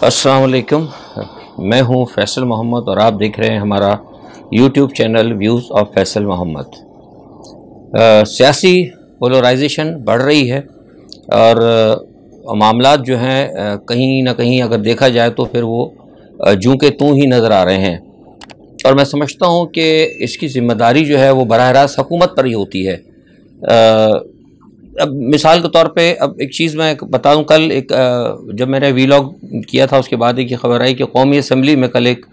अस्सलाम वालेकुम। मैं हूं फैसल मोहम्मद और आप देख रहे हैं हमारा YouTube channel views of Faisal Mohammad. सियासी पोलराइजेशन बढ़ रही है और मामलात जो हैं कहीं ना कहीं अगर देखा जाए तो फिर वो जूं के तूं ही नज़र आ रहे हैं और मैं समझता हूं कि इसकी ज़िम्मेदारी जो है वो बराह रास्त हुकूमत पर ही होती है। अब मिसाल के तौर पे अब एक चीज़ मैं बताऊं, कल एक जब मैंने वीलॉग किया था उसके बाद एक ये खबर आई कि कौमी असम्बली में कल एक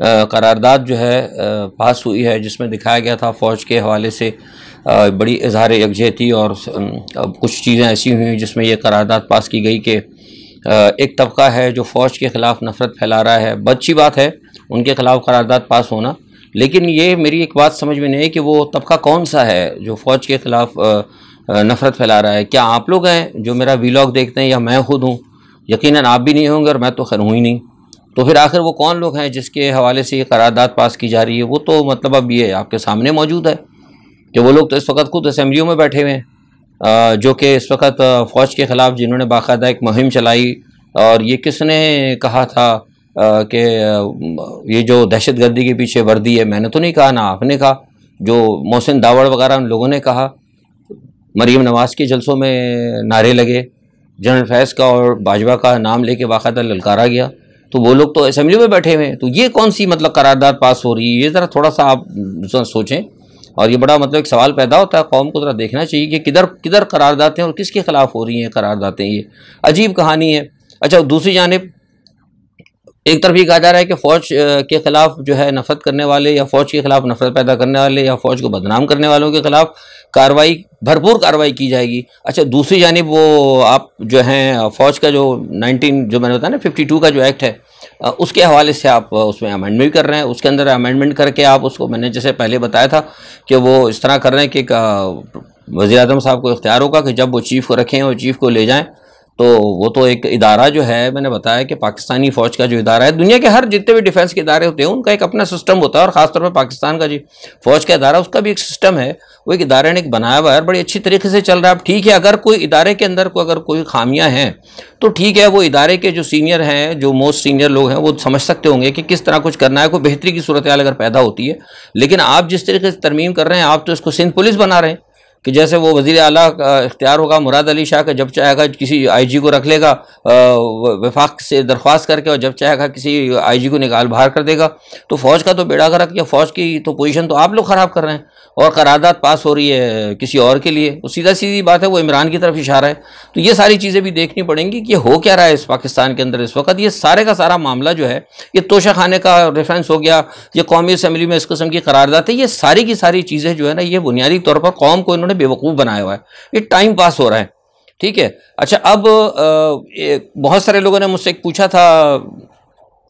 करारदाद जो है पास हुई है जिसमें दिखाया गया था फ़ौज के हवाले से बड़ी इजहार यकजहती और कुछ चीज़ें ऐसी हुई जिसमें ये करारदाद पास की गई कि एक तबका है जो फ़ौज के ख़िलाफ़ नफ़रत फैला रहा है। अच्छी बात है उनके ख़िलाफ़ करारदाद पास होना, लेकिन ये मेरी एक बात समझ में नहीं है कि वो तबका कौन सा है जो फ़ौज के ख़िलाफ़ नफ़रत फैला रहा है। क्या आप लोग हैं जो मेरा वीलॉग देखते हैं या मैं खुद हूँ? यकीनन आप भी नहीं होंगे और मैं तो खैर हूँ ही नहीं। तो फिर आखिर वो कौन लोग हैं जिसके हवाले से ये करारदाद पास की जा रही है? वो तो मतलब अब ये आपके सामने मौजूद है कि वो लोग तो इस वक्त खुद असम्बलियों में बैठे हुए हैं जो कि इस वक्त फ़ौज के ख़िलाफ़ जिन्होंने बाकायदा एक मुहिम चलाई। और ये किसने कहा था कि ये जो दहशतगर्दी के पीछे वर्दी है? मैंने तो नहीं कहा, ना आपने कहा, जो मोहसिन दावड़ वगैरह उन लोगों ने कहा। मरीम नवाज़ के जलसों में नारे लगे, जनरल फैज़ का और बाजवा का नाम लेके बाकायदा ललकारा गया, तो वो लोग तो असम्बली में बैठे हुए हैं। तो ये कौन सी मतलब करारदाद पास हो रही है? ये ज़रा थोड़ा सा आप सोचें। और ये बड़ा मतलब एक सवाल पैदा होता है, कौम को ज़रा देखना चाहिए कि किधर किधर करारदादें और किसके ख़िलाफ़ हो रही हैं करारदादें। ये अजीब कहानी है। अच्छा, दूसरी जानिब एक तरफ ये कहा जा रहा है कि फ़ौज के ख़िलाफ़ जो है नफ़रत करने वाले या फ़ौज के ख़िलाफ़ नफ़रत पैदा करने वाले या फ़ौज को बदनाम करने वालों के ख़िलाफ़ कार्रवाई, भरपूर कार्रवाई की जाएगी। अच्छा, दूसरी जानिब वो आप जो हैं फ़ौज का जो 19 जो मैंने बताया ना 52 का जो एक्ट है उसके हवाले से आप उसमें अमेंडमेंट कर रहे हैं। उसके अंदर अमेंडमेंट करके आप उसको, मैंने जैसे पहले बताया था कि वो इस तरह कर रहे हैं कि वज़ीर-ए-आज़म साहब को इख्तियार होगा कि जब वो चीफ़ को रखें और चीफ़ को ले जाएँ, तो वो तो एक इदारा जो है, मैंने बताया कि पाकिस्तानी फ़ौज का जो इदारा है, दुनिया के हर जितने भी डिफेंस के इदारे होते हैं उनका एक अपना सिस्टम होता है और ख़ासतौर पर पाकिस्तान का जी फ़ौज का इदारा, उसका भी एक सिस्टम है। वो एक इदारे ने एक बनाया हुआ है, बड़ी अच्छी तरीके से चल रहा है। अब ठीक है, अगर कोई इदारे के अंदर अगर कोई खामियां हैं तो ठीक है, वो इदारे के जो सीनियर हैं, जो मोस्ट सीनियर लोग हैं, वो समझ सकते होंगे कि किस तरह कुछ करना है, कोई बेहतरी की सूरत हाल अगर पैदा होती है। लेकिन आप जिस तरीके से तरमीम कर रहे हैं, आप तो इसको सिंध पुलिस बना रहे हैं कि जैसे वो वज़ीर आला का इख्तियार होगा मुराद अली शाह का, जब चाहेगा किसी आईजी को रख लेगा वफाक से दरख्वास्त करके, और जब चाहेगा किसी आईजी को निकाल बाहर कर देगा। तो फ़ौज का तो बेड़ा गर्क या फ़ौज की तो पोजीशन तो आप लोग ख़राब कर रहे हैं और करारदाद पास हो रही है किसी और के लिए। तो सीधा सीधी बात है, वो इमरान की तरफ इशारा है। तो ये सारी चीज़ें भी देखनी पड़ेंगी कि हो क्या रहा है इस पाकिस्तान के अंदर इस वक्त। ये सारे का सारा मामला जो है, ये तोशा खाने का रेफरेंस हो गया, ये कौमी असम्बली में इस किस्म की करारदाद है, ये सारी की सारी चीज़ें जो है ना, ये बुनियादी तौर पर कौम को इन्होंने बेवकूफ़ बनाया हुआ है। ये टाइम पास हो रहा है, ठीक है। अच्छा, अब बहुत सारे लोगों ने मुझसे पूछा था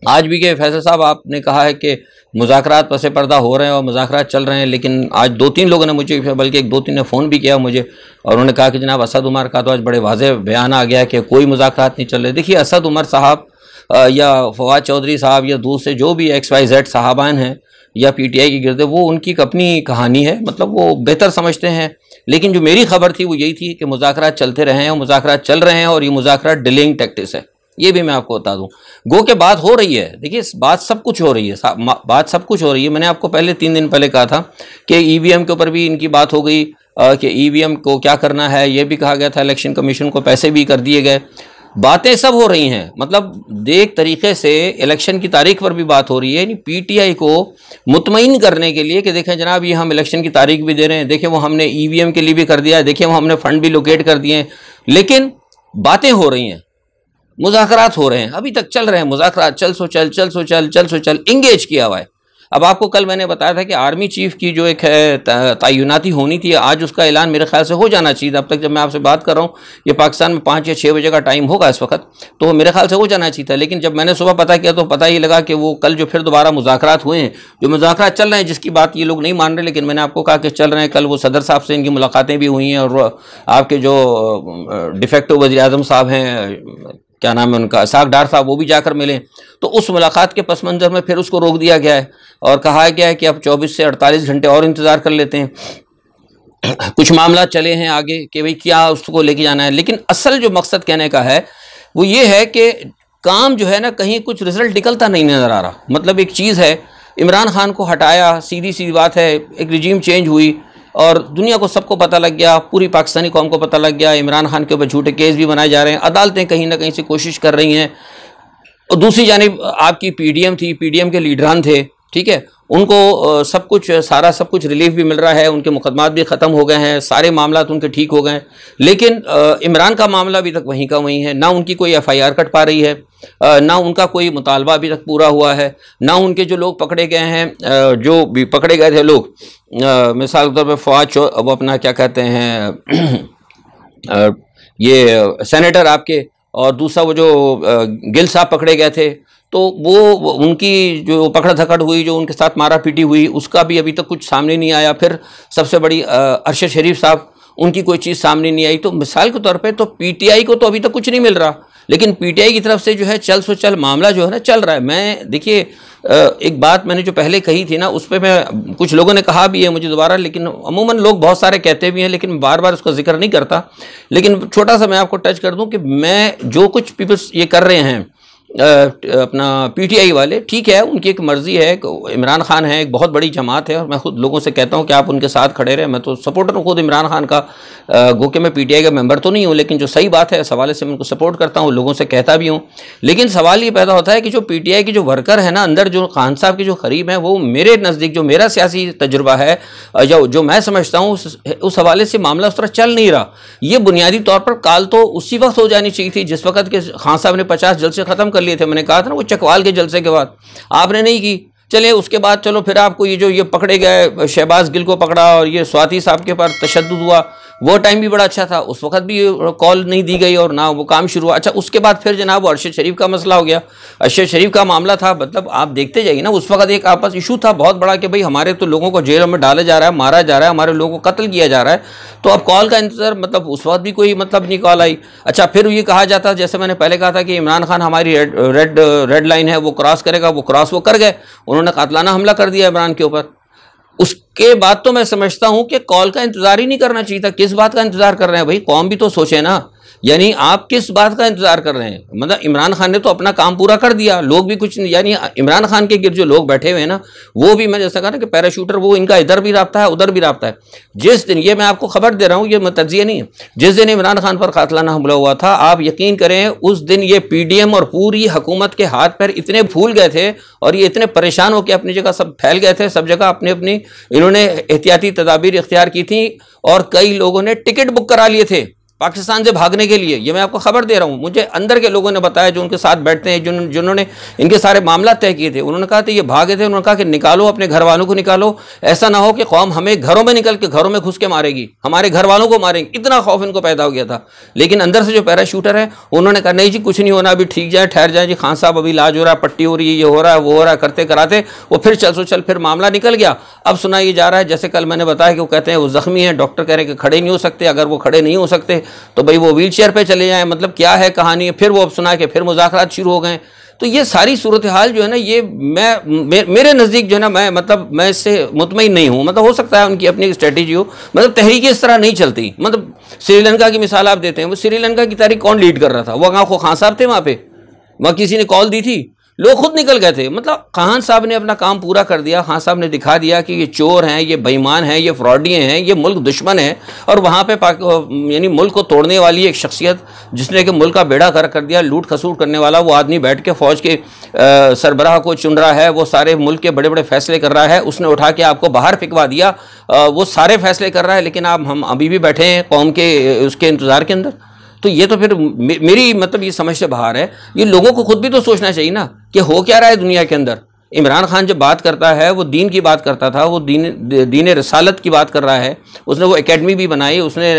आज भी कि फैसल साहब आपने कहा है कि मुज़ाकरात पसे पर्दा हो रहे हैं और मुज़ाकरात चल रहे हैं, लेकिन आज 2-3 लोगों ने मुझे, बल्कि 1-2-3 ने फ़ोन भी किया मुझे और उन्होंने कहा कि जनाब असद उमर का तो आज बड़े वाज़ेह बयान आ गया कि कोई मुज़ाकरात नहीं चल रहे। देखिए, असद उमर साहब या फवाद चौधरी साहब या दूसरे जो भी XYZ साहबान हैं या PTI के गिरदे, वो उनकी अपनी कहानी है, मतलब वो बेहतर समझते हैं। लेकिन जो मेरी खबर थी वो यही थी कि मुज़ाकरात चलते रहे हैं और मुज़ाकरात चल रहे हैं और ये मुज़ाकरात डिलेइंग टैक्टिक्स है। ये भी मैं आपको बता दूं, गो के बात हो रही है। देखिए, बात सब कुछ हो रही है, बात सब कुछ हो रही है। मैंने आपको पहले 3 दिन पहले कहा था कि EVM के ऊपर भी इनकी बात हो गई कि EVM को क्या करना है, ये भी कहा गया था। इलेक्शन कमीशन को पैसे भी कर दिए गए, बातें सब हो रही हैं। मतलब एक तरीके से इलेक्शन की तारीख पर भी बात हो रही है, यानी PTI को मुतमईन करने के लिए कि देखें जनाब, ये हम इलेक्शन की तारीख भी दे रहे हैं, देखें वो हमने EVM के लिए भी कर दिया है, देखें वो हमने फंड भी लोकेट कर दिए हैं। लेकिन बातें हो रही हैं, मुज़ाकरात हो रहे हैं, अभी तक चल रहे हैं मुज़ाकरात, चल सो चल इंगेज किया हुआ है। अब आपको कल मैंने बताया था कि आर्मी चीफ की जो एक है तयनाती होनी थी, आज उसका ऐलान मेरे ख्याल से हो जाना चाहिए। अब तक जब मैं आपसे बात कर रहा हूँ, ये पाकिस्तान में 5 या 6 बजे का टाइम होगा इस वक्त, तो मेरे ख्याल से हो जाना चाहिए था। लेकिन जब मैंने सुबह पता किया तो पता ही लगा कि वो कल जो फिर दोबारा मुज़ाकरात हुए हैं, जो मुज़ाकरात चल रहे हैं, जिसकी बात ये लोग नहीं मान रहे, लेकिन मैंने आपको कहा कि चल रहे हैं। कल वो सदर साहब से इनकी मुलाकातें भी हुई हैं और आपके जो डिफेक्टिव वज़ीर-ए-आज़म साहब हैं, क्या नाम है उनका, इसाक डार साहब, वो भी जाकर मिले। तो उस मुलाकात के पस मंज़र में फिर उसको रोक दिया गया है और कहा गया है कि अब 24 से 48 घंटे और इंतज़ार कर लेते हैं। कुछ मामला चले हैं आगे कि भाई क्या उसको लेके जाना है। लेकिन असल जो मकसद कहने का है वो ये है कि काम जो है ना कहीं कुछ रिजल्ट निकलता नहीं नज़र आ रहा। मतलब एक चीज़ है, इमरान खान को हटाया, सीधी सी बात है, एक रिजीम चेंज हुई और दुनिया को सबको पता लग गया, पूरी पाकिस्तानी कौम को पता लग गया, इमरान खान के ऊपर झूठे केस भी बनाए जा रहे हैं, अदालतें कहीं ना कहीं से कोशिश कर रही हैं। और दूसरी जानिब आपकी पीडीएम थी, पीडीएम के लीडरान थे, ठीक है, उनको सब कुछ सब कुछ रिलीफ भी मिल रहा है, उनके मुकदमात भी ख़त्म हो गए हैं, सारे मामला उनके ठीक हो गए हैं। लेकिन इमरान का मामला अभी तक वहीं का वहीं है, ना उनकी कोई एफआईआर कट पा रही है, ना उनका कोई मुतालबा अभी तक पूरा हुआ है, ना उनके जो लोग पकड़े गए हैं, जो भी पकड़े गए थे लोग, मिसाल के तौर पर फवाद वो अपना क्या कहते हैं ये सेनेटर आपके, और दूसरा वो जो गिल साहब पकड़े गए थे, तो वो उनकी जो पकड़ धकड़ हुई, जो उनके साथ मारा पीटी हुई, उसका भी अभी तक कुछ सामने नहीं आया। फिर सबसे बड़ी अरशद शरीफ साहब, उनकी कोई चीज़ सामने नहीं आई। तो मिसाल के तौर पे तो पीटीआई को तो अभी तक कुछ नहीं मिल रहा, लेकिन पीटीआई की तरफ से जो है चल सो चल मामला जो है ना चल रहा है। मैं देखिए एक बात मैंने जो पहले कही थी ना, उस पर मैं, कुछ लोगों ने कहा भी है मुझे दोबारा, लेकिन अमूमन लोग बहुत सारे कहते भी हैं, लेकिन बार बार उसका जिक्र नहीं करता। लेकिन छोटा सा मैं आपको टच कर दूं कि मैं जो कुछ पीपल्स ये कर रहे हैं अपना पीटीआई वाले, ठीक है, उनकी एक मर्जी है, इमरान खान है, एक बहुत बड़ी जमात है, और मैं खुद लोगों से कहता हूं कि आप उनके साथ खड़े रहें। मैं तो सपोर्टर हूं खुद इमरान खान का, गो के मैं पीटीआई का मेंबर तो नहीं हूं, लेकिन जो सही बात है इस हवाले से मैं उनको सपोर्ट करता हूं, लोगों से कहता भी हूं। लेकिन सवाल ये पैदा होता है कि जो पीटीआई की जो वर्कर है ना अंदर, जो खान साहब के जो करीब हैं, वो मेरे नज़दीक, जो मेरा सियासी तजुर्बा है, जो मैं समझता हूँ, उस हवाले से मामला उस तरह चल नहीं रहा। ये बुनियादी तौर पर काल तो उसी वक्त हो जानी चाहिए थी जिस वक्त के खान साहब ने 50 जलसे ख़त्म कर लिए थे। मैंने कहा था ना, वो चकवाल के जलसे के बाद आपने नहीं की, चले उसके बाद चलो फिर आपको ये पकड़े गए, शहबाज गिल को पकड़ा और ये स्वाति साहब के पास तशद्दुद हुआ, वो टाइम भी बड़ा अच्छा था, उस वक्त भी कॉल नहीं दी गई और ना वो काम शुरू हुआ। अच्छा, उसके बाद फिर जनाब वो अरशद शरीफ का मसला हो गया, अरशद शरीफ का मामला था। मतलब आप देखते जाइए ना, उस वक्त एक आपस इशू था बहुत बड़ा कि भाई हमारे तो लोगों को जेलों में डाला जा रहा है, मारा जा रहा है, हमारे लोगों को कत्ल किया जा रहा है, तो अब कॉल का इंतजार, मतलब उस वक्त भी कोई मतलब नहीं कॉल आई। अच्छा, फिर ये कहा जाता, जैसे मैंने पहले कहा था कि इमरान खान हमारी रेड लाइन है, वो क्रॉस करेगा, वो क्रॉस वो कर गए, उन्होंने कातलाना हमला कर दिया इमरान के ऊपर। उसके बाद तो मैं समझता हूं कि कॉल का इंतजार ही नहीं करना चाहिए था। किस बात का इंतजार कर रहे हैं भाई, कौम भी तो सोचे ना, यानी आप किस बात का इंतजार कर रहे हैं। मतलब इमरान खान ने तो अपना काम पूरा कर दिया, लोग भी कुछ, यानी इमरान खान के गिर्द जो लोग बैठे हुए हैं ना, वो भी, मैं जैसा कहा ना कि पैराशूटर, वो इनका इधर भी राब्ता है उधर भी राब्ता है। जिस दिन, ये मैं आपको खबर दे रहा हूँ, ये तज्जिया नहीं है, जिस दिन इमरान खान पर कातलाना हमला हुआ था, आप यकीन करें उस दिन ये पीडीएम और पूरी हुकूमत के हाथ पैर इतने फूल गए थे और ये इतने परेशान होकर अपनी जगह सब फैल गए थे, सब जगह अपनी अपनी इन्होंने एहतियाती तदाबीर इख्तियार की थी, और कई लोगों ने टिकट बुक करा लिए थे पाकिस्तान से भागने के लिए। ये मैं आपको खबर दे रहा हूँ, मुझे अंदर के लोगों ने बताया, जो उनके साथ बैठते हैं, जिन्होंने इनके सारे मामला तय किए थे। उन्होंने कहा था ये भागे थे, उन्होंने कहा कि निकालो अपने घर वालों को, निकालो, ऐसा ना हो कि कौम हमें घरों में निकल के घरों में घुस के मारेगी, हमारे घर वालों को मारेंगे, इतना खौफ इनको पैदा हो गया था। लेकिन अंदर से जो पैराशूटर है उन्होंने कहा नहीं जी कुछ नहीं होना, अभी ठीक जाए, ठहर जाए जी, खान साहब अभी इलाज हो रहा है, पट्टी हो रही है, ये हो रहा है, वो हो रहा है, करते कराते वो फिर चल सो चल, फिर मामला निकल गया। अब सुना ये जा रहा है, जैसे कल मैंने बताया कि वो कहते हैं वो जख्मी है, डॉक्टर कह रहे हैं कि खड़े नहीं हो सकते, अगर वो खड़े नहीं हो सकते तो भाई वो चेयर पे चले जाएं। मतलब क्या है कहानी है, फिर वो अब सुना के फिर मुज़ाकरात शुरू हो गए। तो ये सारी सूरत हाल जो है ना, ये मेरे नज़दीक जो है ना, मैं इससे मुतमईन नहीं हूँ। मतलब हो सकता है उनकी अपनी स्ट्रेटेजी हो, मतलब तहरीक इस तरह नहीं चलती। मतलब श्रीलंका की मिसाल आप देते हैं, वो श्रीलंका की तहरीक कौन लीड कर रहा था, वो खान साहब थे, वहाँ किसी ने कॉल दी थी, लोग खुद निकल गए थे। मतलब खान साहब ने अपना काम पूरा कर दिया, खान साहब ने दिखा दिया कि ये चोर हैं, ये बेईमान हैं, ये फ्रॉडिये हैं, ये मुल्क दुश्मन है। और वहाँ पे यानी मुल्क को तोड़ने वाली एक शख्सियत, जिसने कि मुल्क का बेड़ा कर दिया, लूट खसूट करने वाला वो आदमी बैठ के फ़ौज के सरबराह को चुन रहा है, वो सारे मुल्क के बड़े बड़े फैसले कर रहा है, उसने उठा के आपको बाहर फिकवा दिया, वो सारे फैसले कर रहा है, लेकिन हम अभी भी बैठे हैं कौम के उसके इंतज़ार के अंदर। तो ये तो फिर मेरी मतलब ये समझ से बाहर है। ये लोगों को खुद भी तो सोचना चाहिए ना कि हो क्या रहा है दुनिया के अंदर। इमरान खान जब बात करता है वो दीन की बात करता था, वो दीन रिसालत की बात कर रहा है। उसने वो एकेडमी भी बनाई, उसने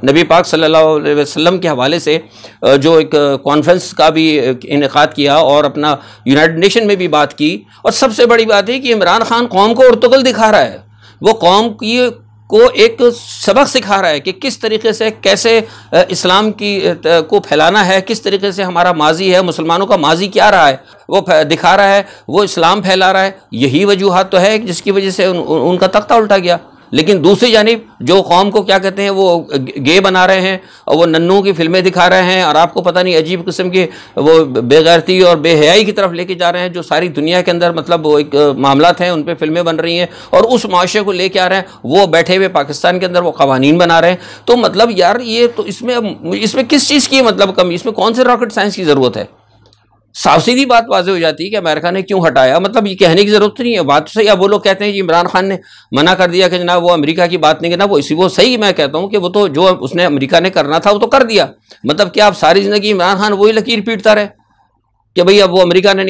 नबी पाक सल्लल्लाहु अलैहि वसल्लम के हवाले से जो एक कॉन्फ्रेंस का भी इनेकाद किया और अपना यूनाइटेड नेशन में भी बात की। और सबसे बड़ी बात है कि इमरान खान कौम को उर्तुगल दिखा रहा है, वो कौम की को एक सबक सिखा रहा है कि किस तरीके से कैसे इस्लाम की को फैलाना है, किस तरीके से हमारा माजी है, मुसलमानों का माजी क्या रहा है वो दिखा रहा है, वो इस्लाम फैला रहा है। यही वजूहात तो है जिसकी वजह से उनका तख्ता उल्टा गया। लेकिन दूसरी जानिब जो कौम को क्या कहते हैं वो गे बना रहे हैं और वो नन्नों की फिल्में दिखा रहे हैं और आपको पता नहीं अजीब किस्म की वो बेगैरती और बेहयाई की तरफ लेके जा रहे हैं, जो सारी दुनिया के अंदर मतलब वो एक मामलात हैं, उन पर फिल्में बन रही हैं और उस माशरे को लेके आ रहे हैं, वो बैठे हुए पाकिस्तान के अंदर वो कवानीन बना रहे हैं। तो मतलब यार ये तो इसमें किस चीज़ की मतलब कमी, इसमें कौन से रॉकेट साइंस की ज़रूरत है? साफ सीधी बात वाज़ेह हो जाती है कि अमेरिका ने क्यों हटाया, मतलब ये कहने की जरूरत नहीं है। बात तो सही, अब वो लोग कहते हैं कि इमरान खान ने मना कर दिया कि जनाब वो अमेरिका की बात नहीं करना, वो सही, मैं कहता हूं कि वो तो जो उसने अमेरिका ने करना था वो तो कर दिया। मतलब क्या आप सारी जिंदगी इमरान खान वही लकीर पीटता रहे कि भाई अब वो अमेरिका ने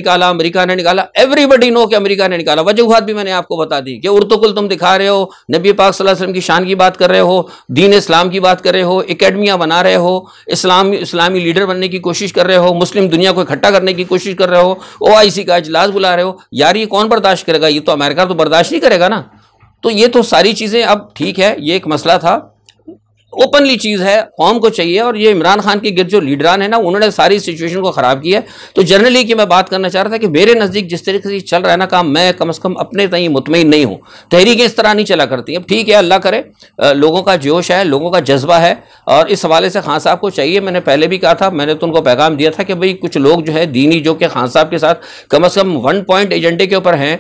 निकाला, एवरीबडी नो कि अमेरिका ने निकाला। वजूहात भी मैंने आपको बता दी कि उर्तुकुल तुम दिखा रहे हो, नबी पाक सल्लल्लाहु अलैहि वसल्लम की शान की बात कर रहे हो, दीन इस्लाम की बात कर रहे हो, एकेडमियाँ बना रहे हो, इस्लामी लीडर बनने की कोशिश कर रहे हो, मुस्लिम दुनिया को इकट्ठा करने की कोशिश कर रहे हो, OIC का इजलास बुला रहे हो। यार ये कौन बर्दाश्त करेगा? ये तो अमेरिका तो बर्दाश्त नहीं करेगा ना। तो ये तो सारी चीज़ें, अब ठीक है ये एक मसला था, ओपनली चीज़ है, कौम को चाहिए। और ये इमरान खान के गिर्द जो लीडरान है ना, उन्होंने सारी सिचुएशन को ख़राब किया है। तो जनरली की मैं बात करना चाह रहा था कि मेरे नज़दीक जिस तरीके से चल रहा है ना काम, मैं कम से कम अपने तई मुतमईन नहीं हूँ। तहरीकें इस तरह नहीं चला करती। अब ठीक है, अल्लाह करे, लोगों का जोश है, लोगों का जज्बा है, और इस हवाले से खान साहब को चाहिए, मैंने पहले भी कहा था, मैंने तो उनको पैगाम दिया था कि भाई कुछ लोग जो है दीनी, जो कि खान साहब के साथ कम से कम 1 पॉइंट एजेंडे के ऊपर हैं,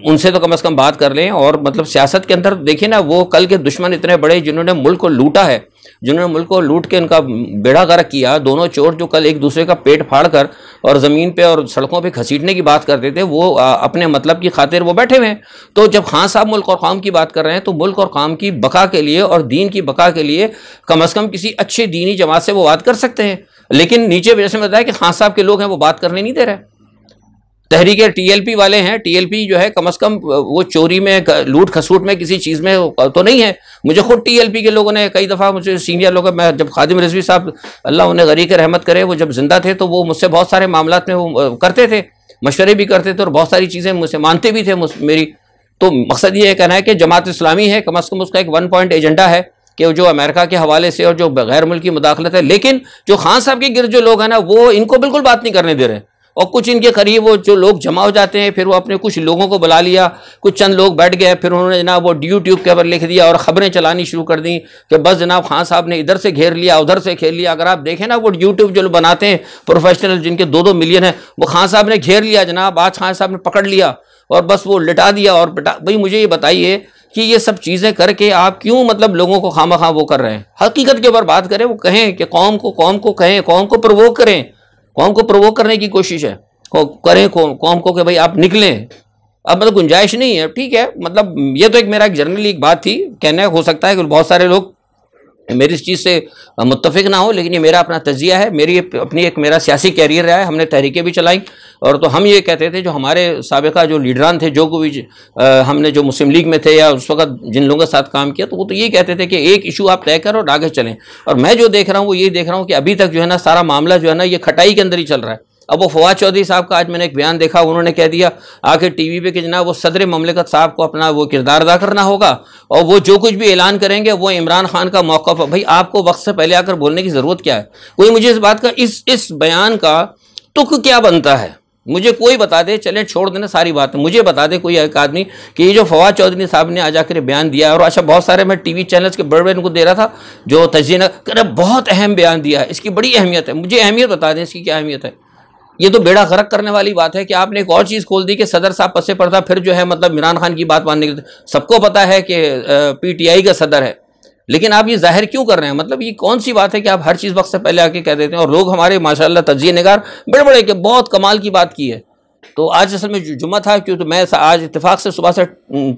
उनसे तो कम से कम बात कर लें। और मतलब सियासत के अंदर देखिए ना, वो कल के दुश्मन इतने बड़े जिन्होंने मुल्क को लूटा है, जिन्होंने मुल्क को लूट के इनका बेड़ा गर्क किया, दोनों चोर जो कल एक दूसरे का पेट फाड़ कर और ज़मीन पे और सड़कों पे घसीटने की बात करते थे, वो अपने मतलब की खातिर वो बैठे हुए हैं। तो जब खान साहब मुल्क और कौम की बात कर रहे हैं, तो मुल्क और कौम की बका के लिए और दीन की बका के लिए कम से कम किसी अच्छे दीनी जमात से वो बात कर सकते हैं। लेकिन नीचे जैसे मैं बताया कि खान साहब के लोग हैं, वो बात करने नहीं दे रहे। तहरीक TLP वाले हैं, TLP जो है कम से कम वो चोरी में, लूट खसूट में, किसी चीज़ में तो नहीं है। मुझे खुद TLP के लोगों ने कई दफ़ा, मुझे सीनियर लोग, मैं जब खादिम रिजवी साहब अल्लाह उन्हें गरीक रहमत करे, वो जब जिंदा थे तो वो मुझसे बहुत सारे मामलात में वो करते थे, मशवरे भी करते थे और बहुत सारी चीज़ें मुझसे मानते भी थे मेरी। तो मकसद ये कहना है कि जमात इस्लामी है, कम से कम उसका एक 1 पॉइंट एजेंडा है कि जो अमेरिका के हवाले से और जो गैर मुल्की मुदाखलत है। लेकिन जो खान साहब के गिर्द जो लोग हैं ना, वो इनको बिल्कुल बात नहीं करने दे रहे। और कुछ इनके करीब वो जो लोग जमा हो जाते हैं, फिर वो अपने कुछ लोगों को बुला लिया, कुछ चंद लोग बैठ गए, फिर उन्होंने जनाब वो YouTube के ऊपर लिख दिया और ख़बरें चलानी शुरू कर दी कि बस जनाब खान साहब ने इधर से घेर लिया, उधर से घेर लिया। अगर आप देखें ना, वो YouTube जो बनाते हैं प्रोफेशनल, जिनके 2-2 मिलियन है, वो खान साहब ने घेर लिया जनाब, आज खान साहब ने पकड़ लिया और बस वो लिटा दिया। और भाई मुझे ये बताइए कि ये सब चीज़ें करके आप क्यों मतलब लोगों को खामखा वो कर रहे हैं? हकीकत के ऊपर बात करें, वो कहें कि कौम को कहें, कौम को प्रवोक करें, कौम को प्रवोक करने की कोशिश है करें कौम को कि भाई आप निकलें। अब मतलब गुंजाइश नहीं है, ठीक है। मतलब ये तो एक मेरा जनरली एक बात थी, कहना हो सकता है कि बहुत सारे लोग मेरी इस चीज़ से मुत्तफिक ना हो, लेकिन ये मेरा अपना तजिया है, मेरी अपनी एक मेरा सियासी कैरियर रहा है। हमने तहरीकें भी चलाई और तो हम ये कहते थे, जो हमारे साबिका जो लीडरान थे, जो कोई हमने जो मुस्लिम लीग में थे या उस वक्त जिन लोगों के साथ काम किया, तो वो तो ये कहते थे कि एक इशू आप तय करो और आगे चलें। और मैं जो देख रहा हूँ वो ये देख रहा हूँ कि अभी तक जो है ना, सारा मामला जो है ना, ये खटाई के अंदर ही चल रहा है। अब वो फवाद चौधरी साहब का आज मैंने एक बयान देखा, उन्होंने कह दिया आके TV पे कि जनाब वो सदर ममलिकत साहब को अपना वो किरदार अदा करना होगा और वो जो कुछ भी ऐलान करेंगे वो इमरान खान का मौक़िफ़ है। भाई आपको वक्त से पहले आकर बोलने की ज़रूरत क्या है? कोई मुझे इस बात का, इस बयान का तुक क्या बनता है? मुझे कोई बता दे, चले छोड़ देना सारी बातें, मुझे बता दे कोई एक आदमी कि ये जो फवाद चौधरी साहब ने आज आकर बयान दिया है। और अच्छा, बहुत सारे मैं TV चैनल्स के बड़े उनको दे रहा था जो तजज़िया कर, बहुत अहम बयान दिया है, इसकी बड़ी अहमियत है। मुझे अहमियत बता दें, इसकी क्या अहमियत है? ये तो बेड़ा गर्क करने वाली बात है कि आपने एक और चीज़ खोल दी कि सदर साहब पसे पर्दा फिर जो है मतलब इमरान खान की बात मानने के लिए। सबको पता है कि PTI का सदर है, लेकिन आप ये जाहिर क्यों कर रहे हैं? मतलब ये कौन सी बात है कि आप हर चीज़ वक्त से पहले आके कह देते हैं? और लोग हमारे माशाल्लाह तज्जिए निगार बड़े बड़े के बहुत कमाल की बात की है। तो आज असल में जुम्मा था, क्यों तो मैं आज इत्तेफाक से सुबह से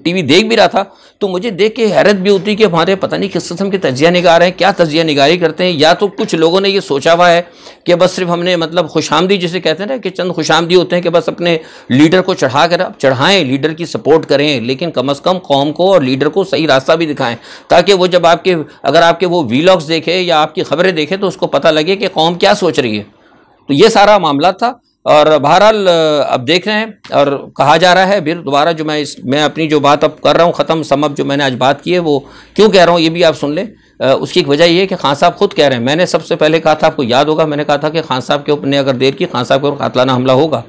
TV देख भी रहा था, तो मुझे देख के हैरत भी होती कि हमारे पता नहीं किस किस्म के तजिया निगार हैं, क्या तजिया निगारी करते हैं। या तो कुछ लोगों ने ये सोचा हुआ है कि बस सिर्फ हमने मतलब खुशामदी जिसे कहते हैं ना, कि चंद खुशामदी होते हैं कि बस अपने लीडर को चढ़ा कर आप चढ़ाएँ, लीडर की सपोर्ट करें, लेकिन कम अज़ कम कौम को और लीडर को सही रास्ता भी दिखाएं, ताकि वो जब अगर आपके वो वीलॉग्स देखे या आपकी खबरें देखे तो उसको पता लगे कि कौम क्या सोच रही है। तो ये सारा मामला था। और बहरहाल अब देख रहे हैं और कहा जा रहा है फिर दोबारा, जो मैं अपनी जो बात अब कर रहा हूँ ख़त्म समझ, जो मैंने आज बात की है वो क्यों कह रहा हूँ ये भी आप सुन लें। उसकी एक वजह ये है कि खान साहब खुद कह रहे हैं, मैंने सबसे पहले कहा था, आपको याद होगा, मैंने कहा था कि खान साहब के ऊपर ने अगर देर की, खान साहब के ऊपर कातलाना हमला होगा।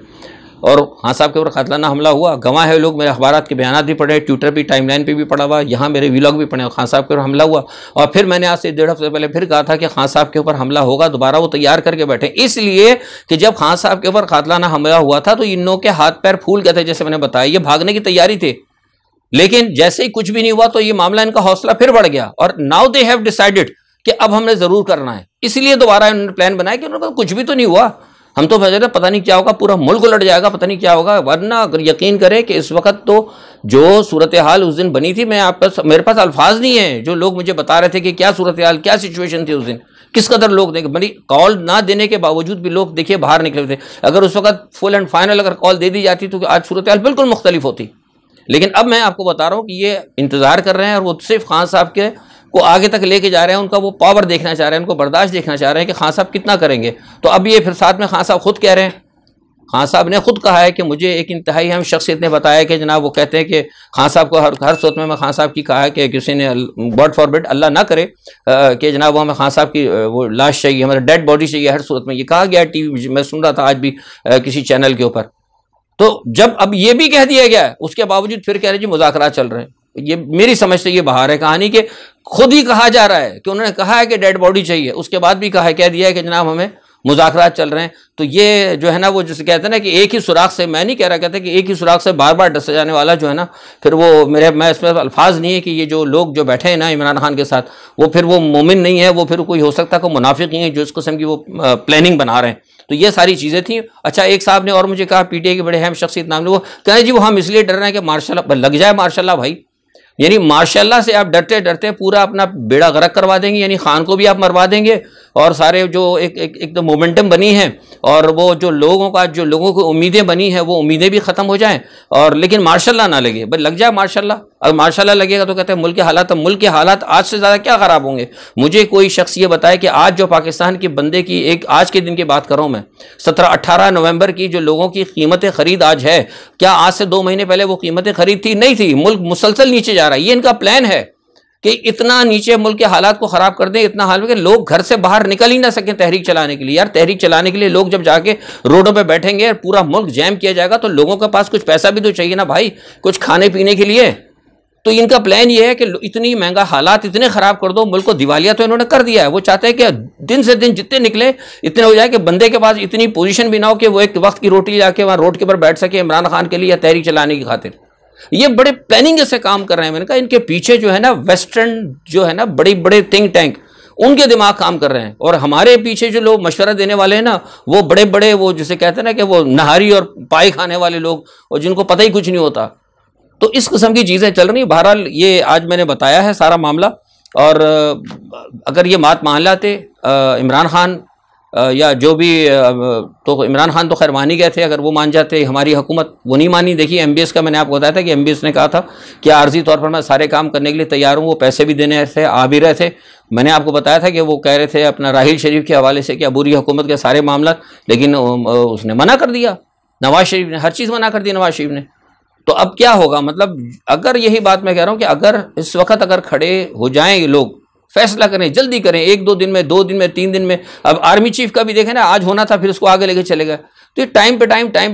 और खान साहब के ऊपर कातलाना हमला हुआ, गवाह है लोग, मेरे अखबारात के बयान भी पढ़े, ट्विटर पर टाइमलाइन पे भी पढ़ा हुआ, यहाँ मेरे व्लॉग भी पढ़े, खान साहब के ऊपर हमला हुआ। और फिर मैंने आज से 1.5 हफ्ते पहले फिर कहा था कि खान साहब के ऊपर हमला होगा, दोबारा वो तैयार करके बैठे, इसलिए कि जब खान साहब के ऊपर कातलाना हमला हुआ था तो इन लोगों के हाथ पैर फूल गए थे, जैसे मैंने बताया, ये भागने की तैयारी थे। लेकिन जैसे ही कुछ भी नहीं हुआ तो ये मामला, इनका हौसला फिर बढ़ गया और नाउ दे हैव डिसाइडेड कि अब हमने जरूर करना है, इसलिए दोबारा इन्होंने प्लान बनाया कि उन्होंने कुछ भी तो नहीं हुआ, हम तो पता नहीं क्या होगा, पूरा मुल्क उलट जाएगा, पता नहीं क्या होगा। वरना अगर यकीन करें कि इस वक्त तो जो सूरत हाल उस दिन बनी थी, मेरे पास अल्फाज नहीं है, जो लोग मुझे बता रहे थे कि क्या सूरत हाल, क्या सिचुएशन थी उस दिन, किस कदर लोग देखे, बड़ी कॉल ना देने के बावजूद भी लोग देखिए बाहर निकले थे। अगर उस वक्त फुल एंड फाइनल अगर कॉल दे दी जाती तो आज सूरत हाल बिल्कुल मुख्तलिफ होती। लेकिन अब मैं आपको बता रहा हूँ कि ये इंतजार कर रहे हैं और वो सिर्फ खान साहब के को आगे तक लेके जा रहे हैं, उनका वो पावर देखना चाह रहे हैं, उनको बर्दाश्त देखना चाह रहे हैं कि खान साहब कितना करेंगे। तो अब ये फिर साथ में खान साहब खुद कह रहे हैं, खान साहब ने खुद कहा है कि मुझे एक इंतहाई अहम शख्सियत ने बताया कि जनाब, वो कहते हैं कि खान साहब को हर सूरत में खान साहब की कहा है कि किसी ने गॉड फॉरबिड, अल्लाह ना करे कि जनाब वो हमें खान साहब की वो लाश चाहिए, हमारा डेड बॉडी चाहिए हर सूरत में, ये कहा गया टीवी में, सुन रहा था आज भी किसी चैनल के ऊपर। तो जब अब ये भी कह दिया गया है, उसके बावजूद फिर कह रहे जी मुज़ाकरात चल रहे हैं। ये मेरी समझ से ये बाहर है कहानी के, खुद ही कहा जा रहा है कि उन्होंने कहा है कि डेड बॉडी चाहिए, उसके बाद भी कह दिया है कि जनाब हमें मुज़ाकरात चल रहे हैं। तो ये जो है ना, वो जिसे कहते हैं ना कि एक ही सुराख से, मैं नहीं कह रहा, कहते कि एक ही सुराख से बार बार डसे जाने वाला जो है ना, फिर वो मैं इसमें अल्फाज नहीं है कि ये जो लोग जो बैठे हैं ना इमरान खान के साथ, वो फिर वो मोमिन नहीं है, वो फिर कोई हो सकता है कोई मुनाफिक नहीं है जो इस किस्म की वो प्लानिंग बना रहे हैं। तो ये सारी चीज़ें थी। अच्छा, एक साहब ने और मुझे कहा, पीटीआई के बड़े अहम शख्सियत नाम, वो कह रहे जी वो हम इसलिए डर रहे हैं कि मार्शाल्लाह लग जाए, मार्शाल्लाह भाई, यानी मार्शाल्लाह से आप डरते डरते पूरा अपना बेड़ा गर्क करवा देंगे, यानी खान को भी आप मरवा देंगे और सारे जो एक तो मोमेंटम बनी है और वो जो लोगों को उम्मीदें बनी है वो उम्मीदें भी ख़त्म हो जाएं, और लेकिन मार्शाल्लाह ना लगे, बस लग जाए मार्शाल्लाह। अगर मार्शाल्लाह लगेगा तो कहते हैं मुल्क के हालात, अब मुल्क के हालात आज से ज़्यादा क्या ख़राब होंगे। मुझे कोई शख्स ये बताए कि आज जो पाकिस्तान के बंदे की, एक आज के दिन की बात कर रहा हूँ मैं, 17-18 नवंबर की जो लोगों की कीमतें खरीद आज है, क्या आज से 2 महीने पहले वो कीमतें खरीद थी? नहीं थी। मुल्क मुसलसल नीचे जा रहा है। ये इनका प्लान है कि इतना नीचे मुल्क के हालात को ख़राब कर दें, इतना हाल में कि लोग घर से बाहर निकल ही ना सकें तहरीक चलाने के लिए। यार, तहरीक चलाने के लिए लोग जब जाके रोडों पे बैठेंगे और पूरा मुल्क जैम किया जाएगा तो लोगों के पास कुछ पैसा भी तो चाहिए ना भाई, कुछ खाने पीने के लिए। तो इनका प्लान ये है कि इतनी महंगा हालात इतने ख़राब कर दो, मुल्क को दिवालिया तो इन्होंने कर दिया है। वो चाहते हैं कि दिन से दिन जितने निकले इतने हो जाए कि बंदे के पास इतनी पोजीशन भी ना हो कि वो एक वक्त की रोटी जाके वहाँ रोड के ऊपर बैठ सके इमरान खान के लिए या तहरीक चलाने की खातिर। ये बड़े प्लानिंग से काम कर रहे हैं। मैंने कहा इनके पीछे जो है ना वेस्टर्न जो है ना बड़े बड़े थिंक टैंक, उनके दिमाग काम कर रहे हैं, और हमारे पीछे जो लोग मशवरा देने वाले हैं ना, वो बड़े बड़े, वो जिसे कहते हैं ना कि वो नहारी और पाई खाने वाले लोग, और जिनको पता ही कुछ नहीं होता। तो इस किस्म की चीज़ें चल रही। बहरहाल ये आज मैंने बताया है सारा मामला, और अगर ये बात मान लाते इमरान खान या जो भी, तो इमरान खान तो खैर मान ही गए थे, अगर वो मान जाते, हमारी हुकूमत वो नहीं मानी। देखिए MBS का मैंने आपको बताया था कि MBS ने कहा था कि आर्जी तौर पर मैं सारे काम करने के लिए तैयार हूँ, वो पैसे भी देने थे, आ भी रहे थे। मैंने आपको बताया था कि वो कह रहे थे अपना राहिल शरीफ के हवाले से कि अबूरी हुकूमत के सारे मामला, लेकिन उसने मना कर दिया, नवाज शरीफ ने हर चीज़ मना कर दी नवाज शरीफ ने। तो अब क्या होगा, मतलब अगर यही बात मैं कह रहा हूँ कि अगर इस वक्त अगर खड़े हो जाएं लोग, फैसला करें, जल्दी करें, 1-2 दिन में, 2 दिन में, 3 दिन में। अब आर्मी चीफ का भी देखें ना, आज होना था फिर उसको आगे लेके चले गए। तो ये टाइम पे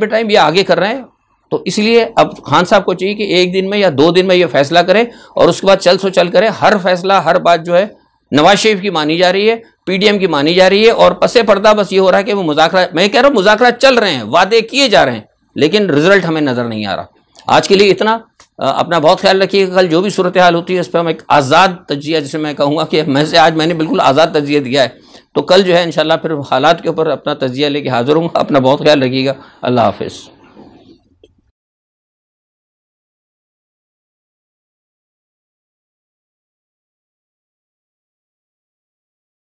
टाइम ये आगे कर रहे हैं। तो इसलिए अब खान साहब को चाहिए कि 1 दिन में या 2 दिन में ये फैसला करें, और उसके बाद चल करें। हर फैसला, हर बात जो है नवाज शरीफ की मानी जा रही है, PDM की मानी जा रही है, और पसे पर्दा बस ये हो रहा है कि वो मुज़ाकरा, मैं कह रहा हूँ मुज़ाकरा चल रहे हैं, वादे किए जा रहे हैं, लेकिन रिजल्ट हमें नजर नहीं आ रहा। आज के लिए इतना। अपना बहुत ख्याल रखिएगा। कल जो भी सूरत हाल होती है इस पर हम एक आज़ाद तजिया, जिसे मैं कहूँगा कि आज मैंने बिल्कुल आज़ाद तजिया दिया है, तो कल जो है इंशाल्लाह फिर हालात के ऊपर अपना तजिया लेके हाजिर हूँ। अपना बहुत ख्याल रखिएगा। अल्लाह हाफिज़।